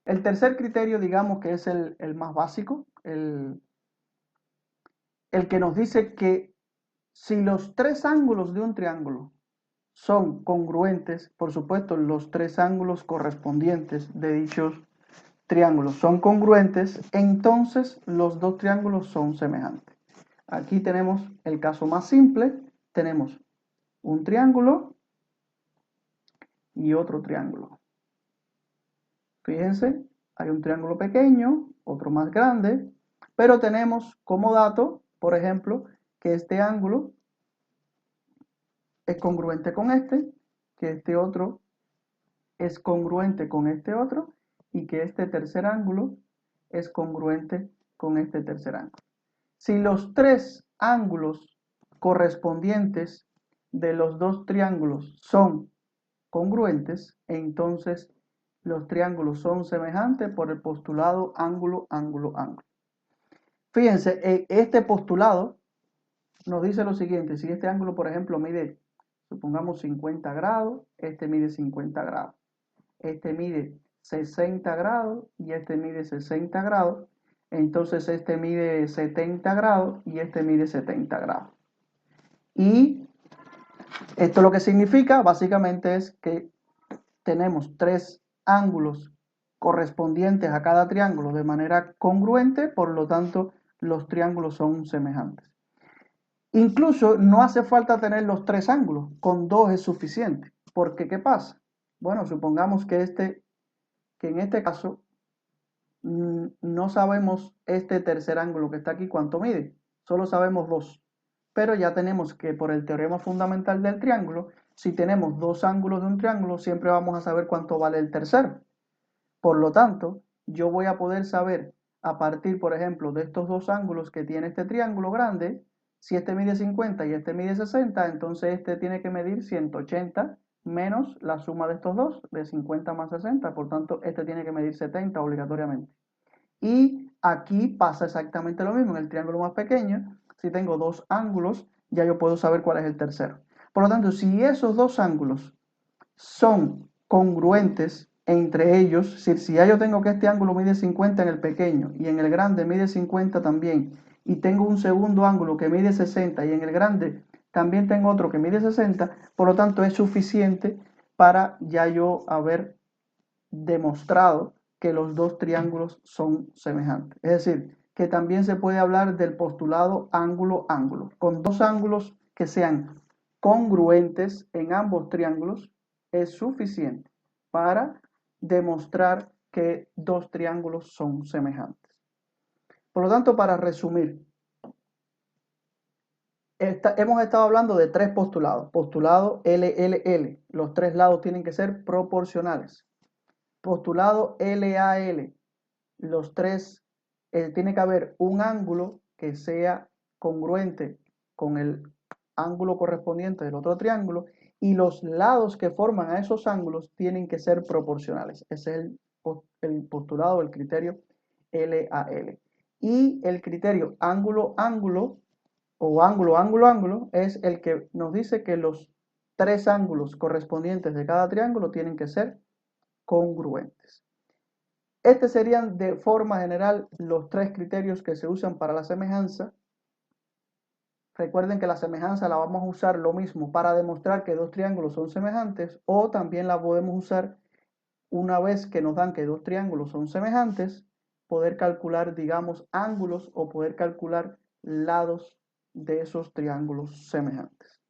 El tercer criterio, digamos que es el más básico, el que nos dice que si los tres ángulos de un triángulo son congruentes, por supuesto, los tres ángulos correspondientes de dichos triángulos son congruentes, entonces los dos triángulos son semejantes. Aquí tenemos el caso más simple, tenemos un triángulo y otro triángulo. Fíjense, hay un triángulo pequeño, otro más grande, pero tenemos como dato, por ejemplo, que este ángulo es congruente con que este otro es congruente con este otro y que este tercer ángulo es congruente con este tercer ángulo. Si los tres ángulos correspondientes de los dos triángulos son congruentes, entonces los triángulos son semejantes por el postulado ángulo, ángulo, ángulo. Fíjense, este postulado nos dice lo siguiente: si este ángulo, por ejemplo, mide, supongamos 50 grados, este mide 50 grados, este mide 60 grados y este mide 60 grados, entonces este mide 70 grados y este mide 70 grados. Y esto lo que significa básicamente es que tenemos tres ángulos correspondientes a cada triángulo de manera congruente, por lo tanto los triángulos son semejantes. Incluso no hace falta tener los tres ángulos, con dos es suficiente. Porque ¿qué pasa? Bueno, supongamos que en este caso no sabemos este tercer ángulo que está aquí cuánto mide, solo sabemos dos. Pero ya tenemos que por el teorema fundamental del triángulo, si tenemos dos ángulos de un triángulo, siempre vamos a saber cuánto vale el tercero. Por lo tanto, yo voy a poder saber a partir, por ejemplo, de estos dos ángulos que tiene este triángulo grande, si este mide 50 y este mide 60, entonces este tiene que medir 180 menos la suma de estos dos, de 50 más 60, por tanto, este tiene que medir 70 obligatoriamente. Y aquí pasa exactamente lo mismo, en el triángulo más pequeño, si tengo dos ángulos, ya yo puedo saber cuál es el tercero. Por lo tanto, si esos dos ángulos son congruentes entre ellos, si ya yo tengo que este ángulo mide 50 en el pequeño y en el grande mide 50 también, y tengo un segundo ángulo que mide 60 y en el grande también tengo otro que mide 60, por lo tanto es suficiente para ya yo haber demostrado que los dos triángulos son semejantes. Es decir, que también se puede hablar del postulado ángulo-ángulo. Con dos ángulos que sean congruentes en ambos triángulos es suficiente para demostrar que dos triángulos son semejantes. Por lo tanto, para resumir, hemos estado hablando de tres postulados. Postulado LLL, los tres lados tienen que ser proporcionales. Postulado LAL, los tres, tiene que haber un ángulo que sea congruente con el ángulo correspondiente del otro triángulo y los lados que forman a esos ángulos tienen que ser proporcionales. Ese es el postulado, el criterio LAL. Y el criterio ángulo-ángulo o ángulo-ángulo-ángulo es el que nos dice que los tres ángulos correspondientes de cada triángulo tienen que ser congruentes. Estos serían de forma general los tres criterios que se usan para la semejanza. Recuerden que la semejanza la vamos a usar lo mismo para demostrar que dos triángulos son semejantes, o también la podemos usar una vez que nos dan que dos triángulos son semejantes, poder calcular, digamos, ángulos o poder calcular lados de esos triángulos semejantes.